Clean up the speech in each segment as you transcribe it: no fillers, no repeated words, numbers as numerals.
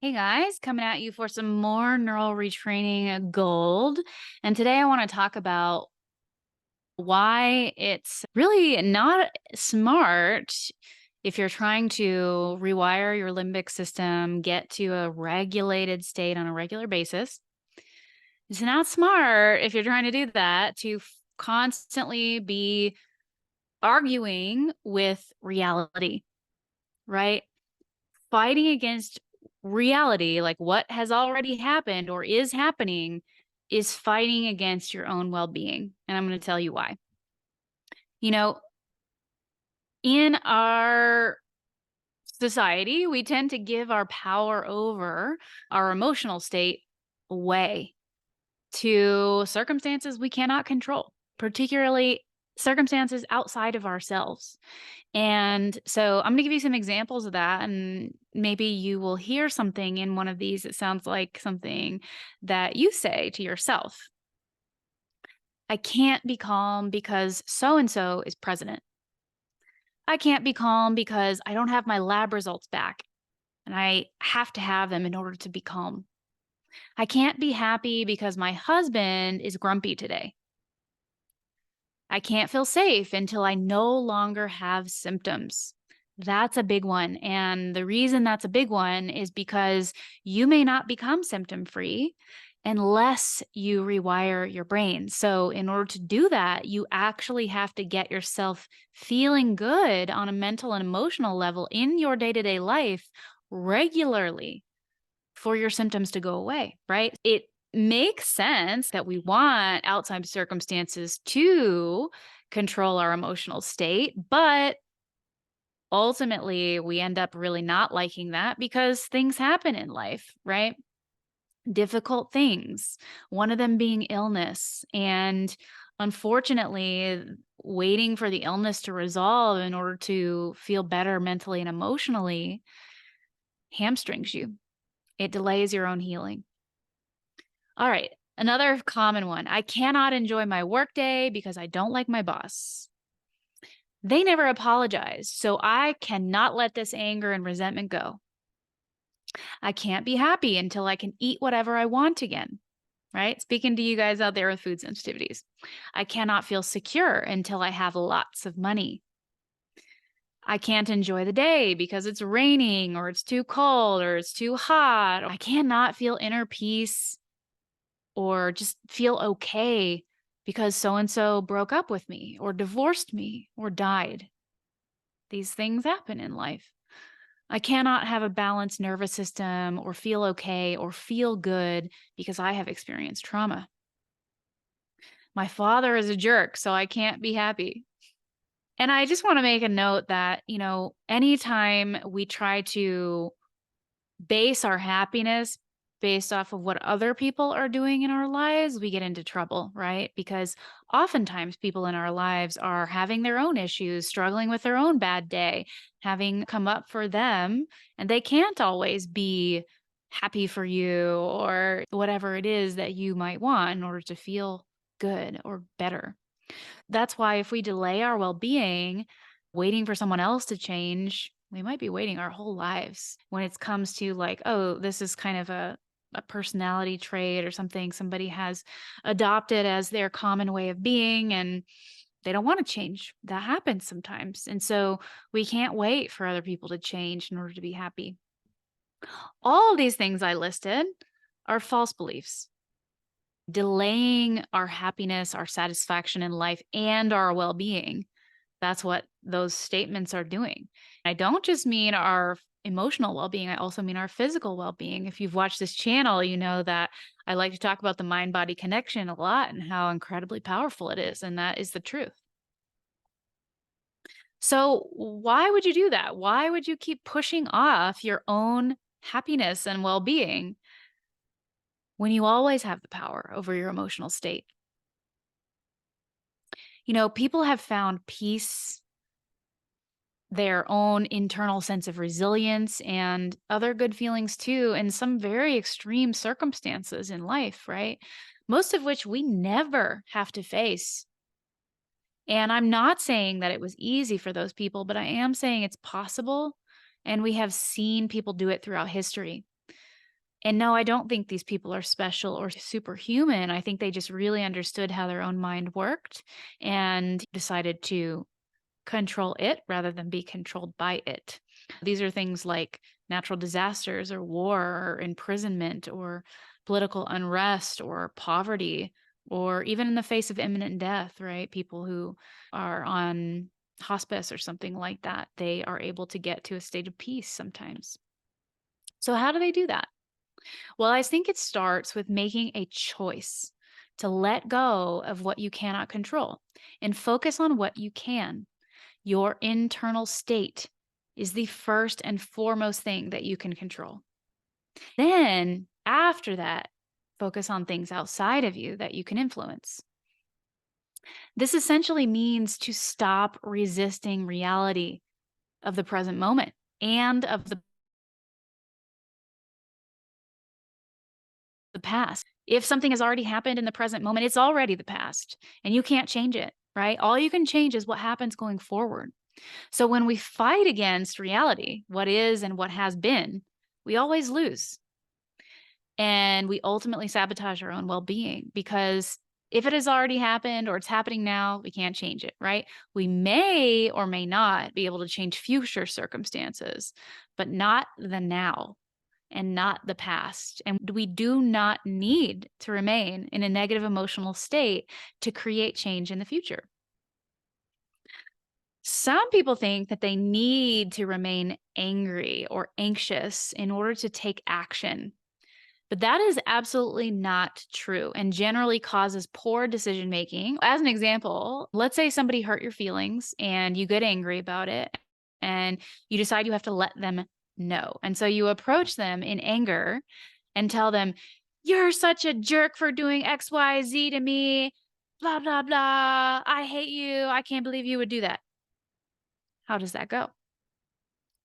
Hey guys, coming at you for some more neural retraining gold. And today I want to talk about why it's really not smart if you're trying to rewire your limbic system, get to a regulated state on a regular basis. It's not smart if you're trying to do that to constantly be arguing with reality, right? Fighting against reality, like what has already happened or is happening, is fighting against your own well being. And I'm going to tell you why. You know, in our society, we tend to give our power over our emotional state away to circumstances we cannot control, particularly circumstances outside of ourselves. And so I'm going to give you some examples of that. And maybe you will hear something in one of these that sounds like something that you say to yourself. I can't be calm because so and so is president. I can't be calm because I don't have my lab results back and I have to have them in order to be calm. I can't be happy because my husband is grumpy today. I can't feel safe until I no longer have symptoms. That's a big one. And the reason that's a big one is because you may not become symptom free unless you rewire your brain. So, in order to do that, you actually have to get yourself feeling good on a mental and emotional level in your day to day life regularly for your symptoms to go away, right? It makes sense that we want outside circumstances to control our emotional state, but ultimately we end up really not liking that because things happen in life, right? Difficult things, one of them being illness. And unfortunately, waiting for the illness to resolve in order to feel better mentally and emotionally hamstrings you. It delays your own healing. All right. Another common one. I cannot enjoy my workday because I don't like my boss. They never apologize, so I cannot let this anger and resentment go. I can't be happy until I can eat whatever I want again, right? Speaking to you guys out there with food sensitivities. I cannot feel secure until I have lots of money. I can't enjoy the day because it's raining or it's too cold or it's too hot. I cannot feel inner peace or just feel okay because so and so broke up with me or divorced me or died. These things happen in life. I cannot have a balanced nervous system or feel okay or feel good because I have experienced trauma. My father is a jerk, so I can't be happy. And I just want to make a note that, anytime we try to base our happiness based off of what other people are doing in our lives, we get into trouble, right? Because oftentimes people in our lives are having their own issues, struggling with their own bad day, having come up for them, and they can't always be happy for you or whatever it is that you might want in order to feel good or better. That's why if we delay our well-being, waiting for someone else to change, we might be waiting our whole lives when it comes to like, oh, this is kind of a personality trait or something somebody has adopted as their common way of being and they don't want to change. That happens sometimes. And so we can't wait for other people to change in order to be happy. All of these things I listed are false beliefs delaying our happiness, our satisfaction in life, and our well being. That's what those statements are doing. I don't just mean our emotional well being, I also mean our physical well being. If you've watched this channel, you know that I like to talk about the mind body connection a lot and how incredibly powerful it is. And that is the truth. So, why would you do that? Why would you keep pushing off your own happiness and well being when you always have the power over your emotional state? People have found peace, their own internal sense of resilience, and other good feelings too in some very extreme circumstances in life, right? Most of which we never have to face. And I'm not saying that it was easy for those people, but I am saying it's possible. And we have seen people do it throughout history. And no, I don't think these people are special or superhuman. I think they just really understood how their own mind worked and decided to control it rather than be controlled by it. These are things like natural disasters or war or imprisonment or political unrest or poverty or even in the face of imminent death, right? People who are on hospice or something like that, they are able to get to a state of peace sometimes. So, how do they do that? Well, I think it starts with making a choice to let go of what you cannot control and focus on what you can. Your internal state is the first and foremost thing that you can control. Then, after that, focus on things outside of you that you can influence. This essentially means to stop resisting reality of the present moment and of the past. If something has already happened in the present moment, it's already the past and you can't change it, right? All you can change is what happens going forward. So when we fight against reality, what is and what has been, we always lose. And we ultimately sabotage our own well being because if it has already happened or it's happening now, we can't change it, right? We may or may not be able to change future circumstances, but not the now and not the past. And we do not need to remain in a negative emotional state to create change in the future. Some people think that they need to remain angry or anxious in order to take action. But that is absolutely not true and generally causes poor decision making. As an example, let's say somebody hurt your feelings and you get angry about it and you decide you have to let them know. And so you approach them in anger and tell them, "You're such a jerk for doing XYZ to me. Blah, blah, blah. I hate you. I can't believe you would do that." How does that go?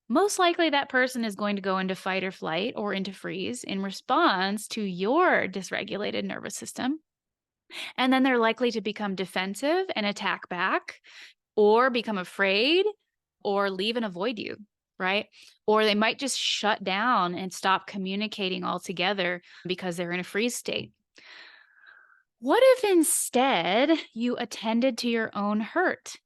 Most likely, that person is going to go into fight or flight or into freeze in response to your dysregulated nervous system. And then they're likely to become defensive and attack back, or become afraid, or leave and avoid you, right? Or they might just shut down and stop communicating altogether because they're in a freeze state. What if instead you attended to your own hurt?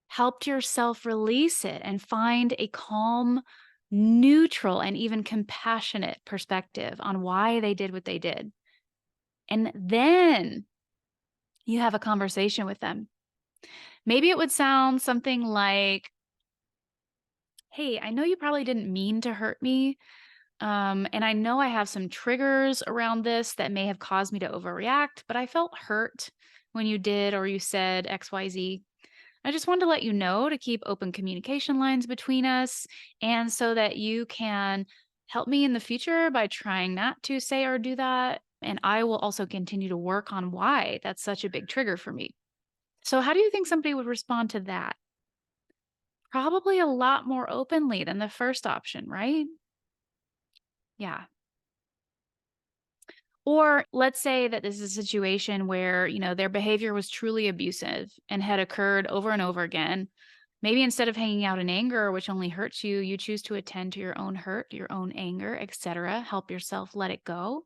Helped yourself release it and find a calm, neutral, and even compassionate perspective on why they did what they did. And then you have a conversation with them. Maybe it would sound something like, "Hey, I know you probably didn't mean to hurt me. And I know I have some triggers around this that may have caused me to overreact, but I felt hurt when you did or you said XYZ. I just wanted to let you know to keep open communication lines between us and so that you can help me in the future by trying not to say or do that. And I will also continue to work on why that's such a big trigger for me." So, how do you think somebody would respond to that? Probably a lot more openly than the first option, right? Yeah. Or let's say that this is a situation where, their behavior was truly abusive and had occurred over and over again. Maybe instead of hanging out in anger, which only hurts you, you choose to attend to your own hurt, your own anger, etc. Help yourself let it go,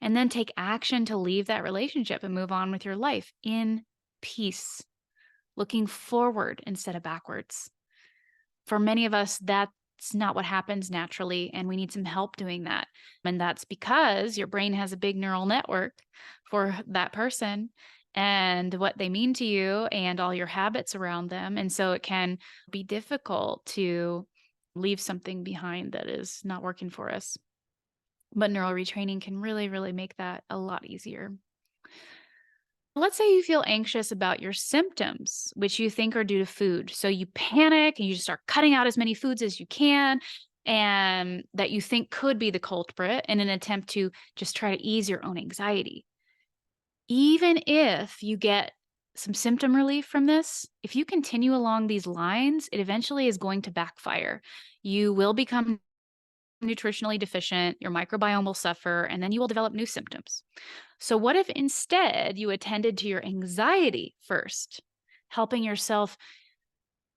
and then take action to leave that relationship and move on with your life in peace, looking forward instead of backwards. For many of us, that's not what happens naturally, and we need some help doing that. And that's because your brain has a big neural network for that person and what they mean to you and all your habits around them. And so it can be difficult to leave something behind that is not working for us. But neural retraining can really, really make that a lot easier. Let's say you feel anxious about your symptoms, which you think are due to food. So you panic and you just start cutting out as many foods as you can, and that you think could be the culprit in an attempt to just try to ease your own anxiety. Even if you get some symptom relief from this, if you continue along these lines, it eventually is going to backfire. You will become nutritionally deficient, your microbiome will suffer, and then you will develop new symptoms. So, what if instead you attended to your anxiety first, helping yourself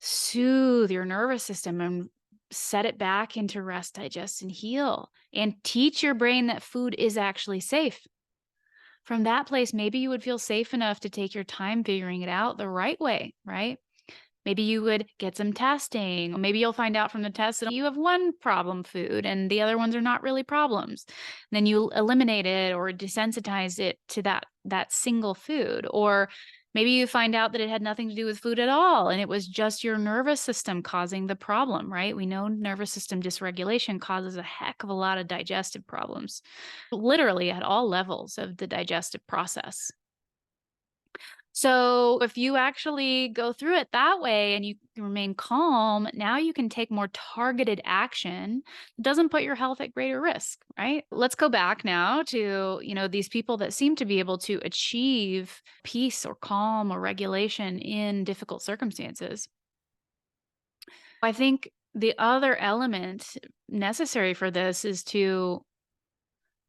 soothe your nervous system and set it back into rest, digest, and heal, and teach your brain that food is actually safe. From that place, maybe you would feel safe enough to take your time figuring it out the right way, right? Maybe you would get some testing. Or maybe you'll find out from the test that you have one problem food and the other ones are not really problems. Then you eliminate it or desensitize it to that single food. Or maybe you find out that it had nothing to do with food at all and it was just your nervous system causing the problem, right? We know nervous system dysregulation causes a heck of a lot of digestive problems, literally at all levels of the digestive process. So if you actually go through it that way and you can remain calm, now you can take more targeted action. It doesn't put your health at greater risk, right? Let's go back now to, these people that seem to be able to achieve peace or calm or regulation in difficult circumstances. I think the other element necessary for this is to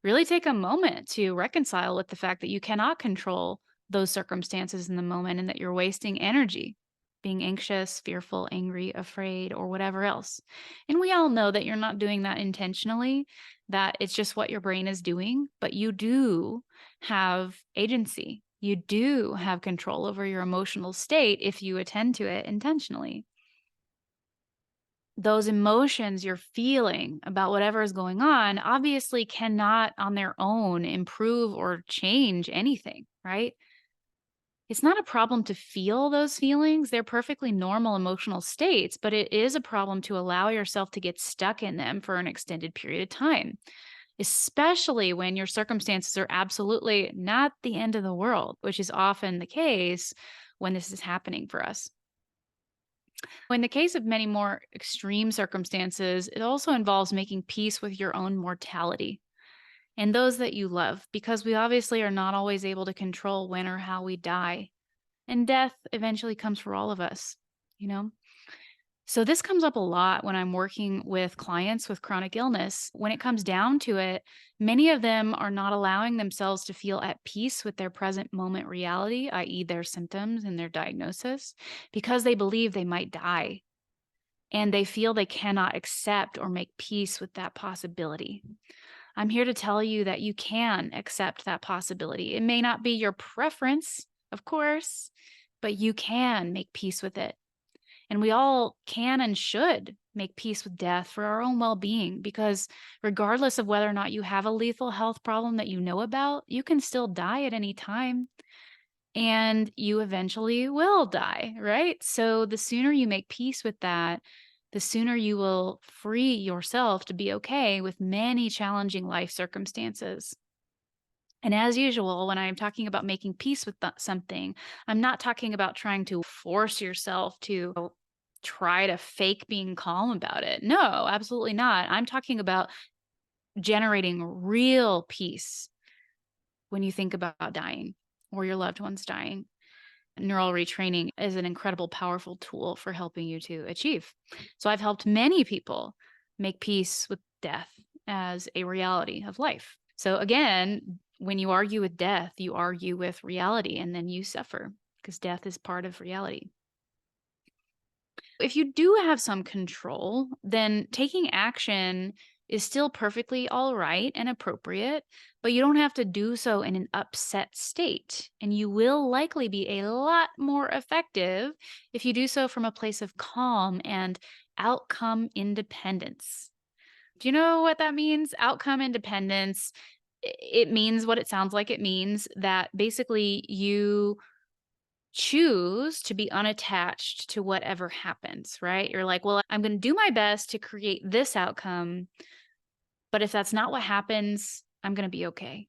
really take a moment to reconcile with the fact that you cannot control those circumstances in the moment and that you're wasting energy being anxious, fearful, angry, afraid, or whatever else. And we all know that you're not doing that intentionally, that it's just what your brain is doing, but you do have agency. You do have control over your emotional state if you attend to it intentionally. Those emotions you're feeling about whatever is going on obviously cannot on their own improve or change anything, right? It's not a problem to feel those feelings. They're perfectly normal emotional states, but it is a problem to allow yourself to get stuck in them for an extended period of time, especially when your circumstances are absolutely not the end of the world, which is often the case when this is happening for us. In the case of many more extreme circumstances, it also involves making peace with your own mortality and those that you love, because we obviously are not always able to control when or how we die. And death eventually comes for all of us, you know? So this comes up a lot when I'm working with clients with chronic illness. When it comes down to it, many of them are not allowing themselves to feel at peace with their present moment reality, i.e., their symptoms and their diagnosis, because they believe they might die and they feel they cannot accept or make peace with that possibility. I'm here to tell you that you can accept that possibility. It may not be your preference, of course, but you can make peace with it. And we all can and should make peace with death for our own well being, because regardless of whether or not you have a lethal health problem that you know about, you can still die at any time and you eventually will die, right? So the sooner you make peace with that, the sooner you will free yourself to be okay with many challenging life circumstances. And as usual, when I'm talking about making peace with something, I'm not talking about trying to force yourself to try to fake being calm about it. No, absolutely not. I'm talking about generating real peace when you think about dying or your loved ones dying. Neural retraining is an incredible, powerful tool for helping you to achieve. So I've helped many people make peace with death as a reality of life. So again, when you argue with death, you argue with reality and then you suffer because death is part of reality. If you do have some control, then taking action is still perfectly all right and appropriate, but you don't have to do so in an upset state. And you will likely be a lot more effective if you do so from a place of calm and outcome independence. Do you know what that means? Outcome independence. It means what it sounds like it means, that basically you choose to be unattached to whatever happens, right? You're like, well, I'm going to do my best to create this outcome, but if that's not what happens, I'm going to be okay.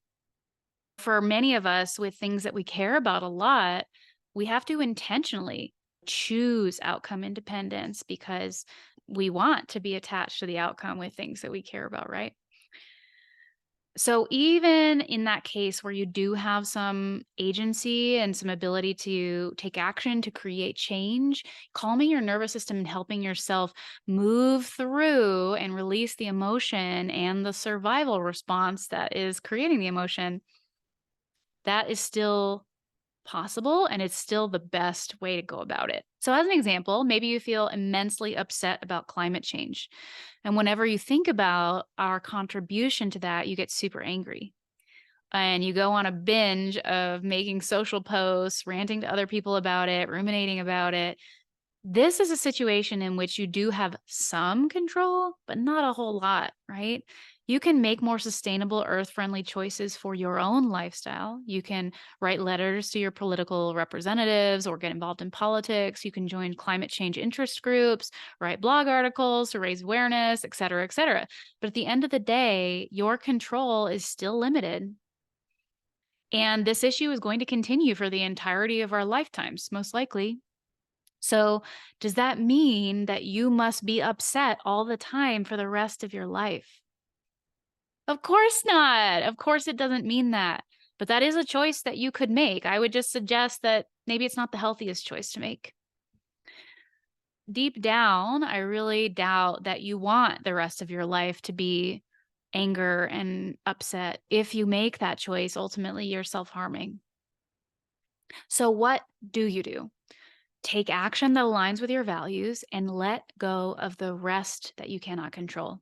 For many of us with things that we care about a lot, we have to intentionally choose outcome independence because we want to be attached to the outcome with things that we care about, right? So even in that case where you do have some agency and some ability to take action to create change, calming your nervous system and helping yourself move through and release the emotion and the survival response that is creating the emotion, that is still possible, and it's still the best way to go about it. So, as an example, maybe you feel immensely upset about climate change. And whenever you think about our contribution to that, you get super angry. And you go on a binge of making social posts, ranting to other people about it, ruminating about it. This is a situation in which you do have some control, but not a whole lot, right? You can make more sustainable, earth friendly choices for your own lifestyle. You can write letters to your political representatives or get involved in politics. You can join climate change interest groups, write blog articles to raise awareness, et cetera, et cetera. But at the end of the day, your control is still limited. And this issue is going to continue for the entirety of our lifetimes, most likely. So, does that mean that you must be upset all the time for the rest of your life? Of course not. Of course, it doesn't mean that. But that is a choice that you could make. I would just suggest that maybe it's not the healthiest choice to make. Deep down, I really doubt that you want the rest of your life to be anger and upset. If you make that choice, ultimately you're self harming. So, what do you do? Take action that aligns with your values and let go of the rest that you cannot control.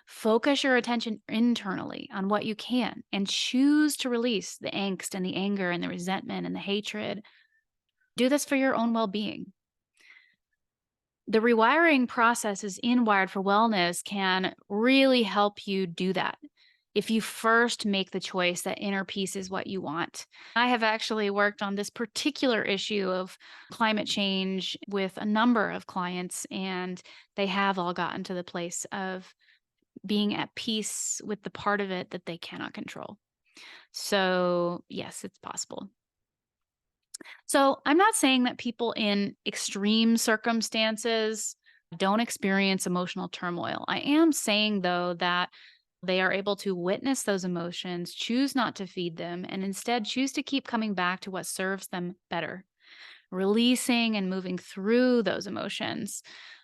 Focus your attention internally on what you can and choose to release the angst and the anger and the resentment and the hatred. Do this for your own well being. The rewiring processes in Wired for Wellness can really help you do that if you first make the choice that inner peace is what you want. I have actually worked on this particular issue of climate change with a number of clients, and they have all gotten to the place of being at peace with the part of it that they cannot control. So, yes, it's possible. So, I'm not saying that people in extreme circumstances don't experience emotional turmoil. I am saying, though, that they are able to witness those emotions, choose not to feed them, and instead choose to keep coming back to what serves them better, releasing and moving through those emotions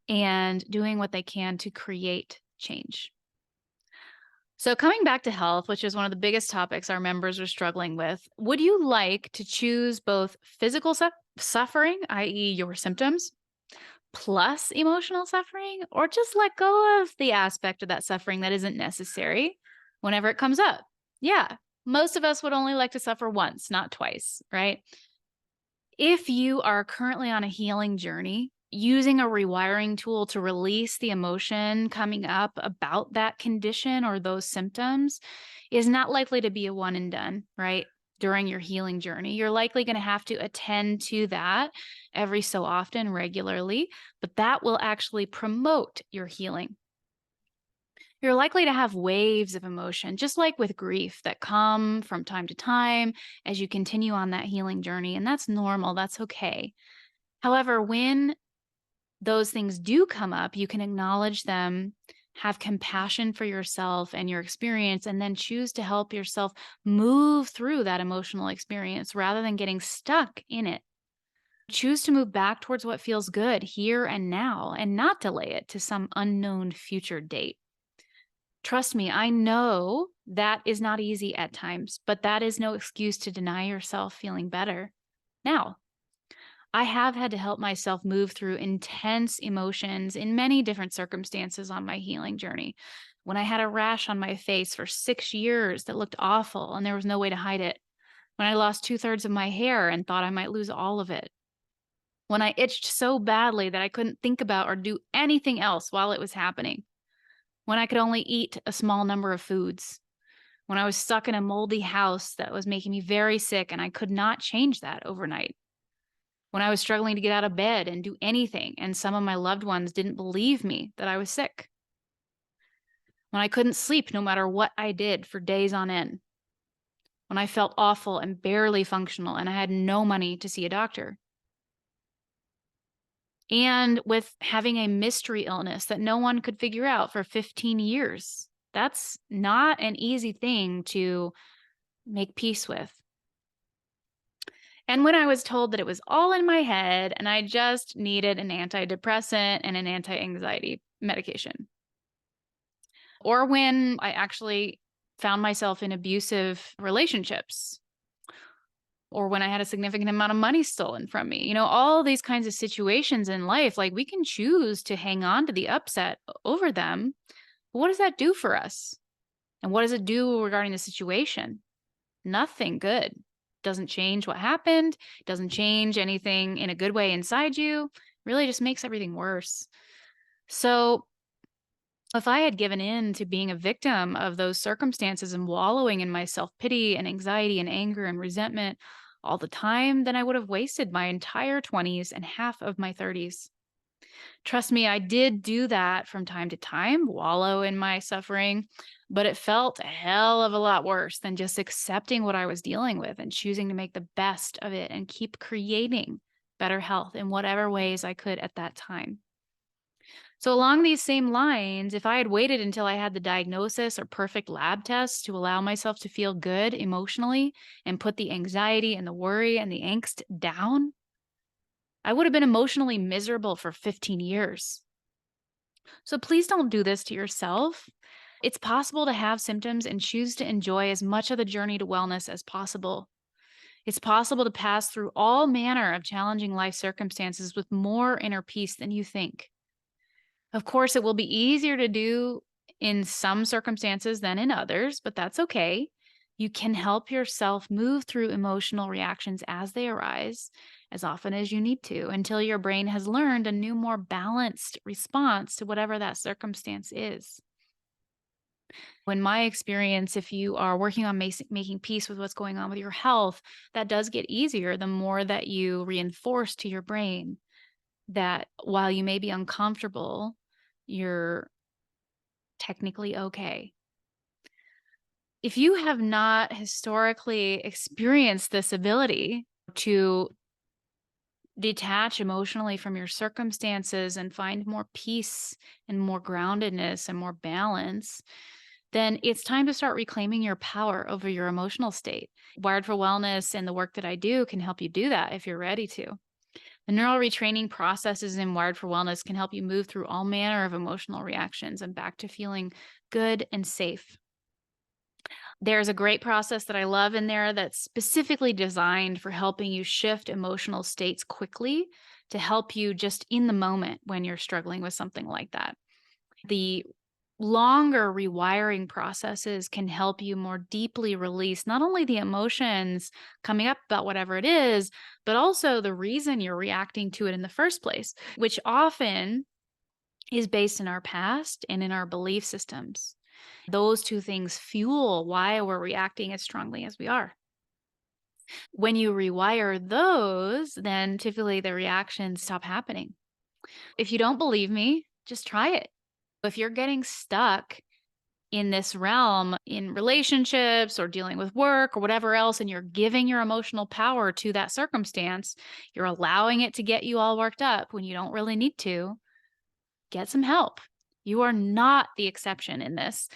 and doing what they can to create change. So, coming back to health, which is one of the biggest topics our members are struggling with, would you like to choose both physical suffering, i.e., your symptoms, plus emotional suffering, or just let go of the aspect of that suffering that isn't necessary whenever it comes up? Yeah, most of us would only like to suffer once, not twice, right? If you are currently on a healing journey, using a rewiring tool to release the emotion coming up about that condition or those symptoms is not likely to be a one and done, right? During your healing journey, you're likely going to have to attend to that every so often, regularly, but that will actually promote your healing. You're likely to have waves of emotion, just like with grief, that come from time to time as you continue on that healing journey. And that's normal, that's okay. However, when those things do come up, you can acknowledge them, have compassion for yourself and your experience, and then choose to help yourself move through that emotional experience rather than getting stuck in it. Choose to move back towards what feels good here and now and not delay it to some unknown future date. Trust me, I know that is not easy at times, but that is no excuse to deny yourself feeling better. Now, I have had to help myself move through intense emotions in many different circumstances on my healing journey. When I had a rash on my face for 6 years that looked awful and there was no way to hide it. When I lost 2/3 of my hair and thought I might lose all of it. When I itched so badly that I couldn't think about or do anything else while it was happening. When I could only eat a small number of foods. When I was stuck in a moldy house that was making me very sick and I could not change that overnight. When I was struggling to get out of bed and do anything, and some of my loved ones didn't believe me that I was sick. When I couldn't sleep no matter what I did for days on end. When I felt awful and barely functional and I had no money to see a doctor. And with having a mystery illness that no one could figure out for 15 years. That's not an easy thing to make peace with. And when I was told that it was all in my head and I just needed an antidepressant and an anti anxiety medication. Or when I actually found myself in abusive relationships. or when I had a significant amount of money stolen from me. All these kinds of situations in life, like we can choose to hang on to the upset over them. But what does that do for us? And what does it do regarding the situation? Nothing good. Doesn't change what happened, doesn't change anything in a good way inside you, really just makes everything worse. So, if I had given in to being a victim of those circumstances and wallowing in my self pity and anxiety and anger and resentment all the time, then I would have wasted my entire 20s and half of my 30s. Trust me, I did do that from time to time, wallow in my suffering, but it felt a hell of a lot worse than just accepting what I was dealing with and choosing to make the best of it and keep creating better health in whatever ways I could at that time. So, along these same lines, if I had waited until I had the diagnosis or perfect lab tests to allow myself to feel good emotionally and put the anxiety and the worry and the angst down, I would have been emotionally miserable for 15 years. So please don't do this to yourself. It's possible to have symptoms and choose to enjoy as much of the journey to wellness as possible. It's possible to pass through all manner of challenging life circumstances with more inner peace than you think. Of course, it will be easier to do in some circumstances than in others, but that's okay. You can help yourself move through emotional reactions as they arise as often as you need to until your brain has learned a new, more balanced response to whatever that circumstance is. In my experience, if you are working on making peace with what's going on with your health, that does get easier the more that you reinforce to your brain that while you may be uncomfortable, you're technically okay. If you have not historically experienced this ability to detach emotionally from your circumstances and find more peace and more groundedness and more balance, then it's time to start reclaiming your power over your emotional state. Wired for Wellness and the work that I do can help you do that if you're ready to. The neural retraining processes in Wired for Wellness can help you move through all manner of emotional reactions and back to feeling good and safe. There's a great process that I love in there that's specifically designed for helping you shift emotional states quickly to help you just in the moment when you're struggling with something like that. The longer rewiring processes can help you more deeply release not only the emotions coming up about whatever it is, but also the reason you're reacting to it in the first place, which often is based in our past and in our belief systems. Those two things fuel why we're reacting as strongly as we are. When you rewire those, then typically the reactions stop happening. If you don't believe me, just try it. If you're getting stuck in this realm in relationships or dealing with work or whatever else, and you're giving your emotional power to that circumstance, you're allowing it to get you all worked up when you don't really need to, get some help. You are not the exception in this.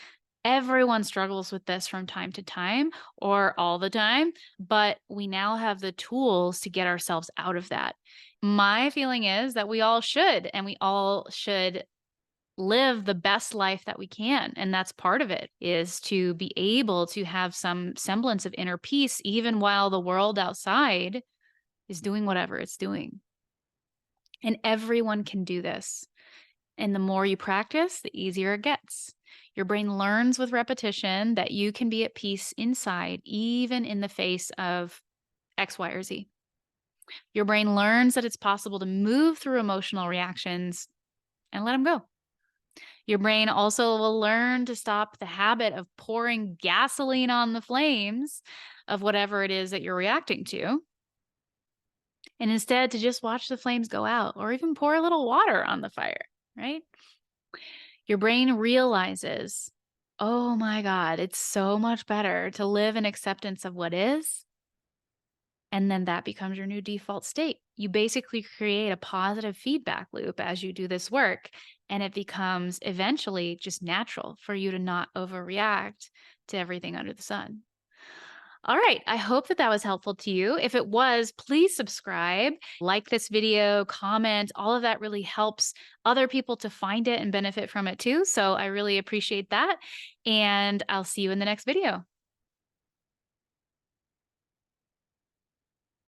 Everyone struggles with this from time to time or all the time, but we now have the tools to get ourselves out of that. My feeling is that we all should, and we all should live the best life that we can. And that's part of it is to be able to have some semblance of inner peace, even while the world outside is doing whatever it's doing. And everyone can do this. And the more you practice, the easier it gets. Your brain learns with repetition that you can be at peace inside, even in the face of X, Y, or Z. Your brain learns that it's possible to move through emotional reactions and let them go. Your brain also will learn to stop the habit of pouring gasoline on the flames of whatever it is that you're reacting to, and instead to just watch the flames go out or even pour a little water on the fire, right? Your brain realizes, oh my God, it's so much better to live in acceptance of what is. And then that becomes your new default state. You basically create a positive feedback loop as you do this work. And it becomes eventually just natural for you to not overreact to everything under the sun. All right. I hope that that was helpful to you. If it was, please subscribe, like this video, comment. All of that really helps other people to find it and benefit from it too. So I really appreciate that. And I'll see you in the next video.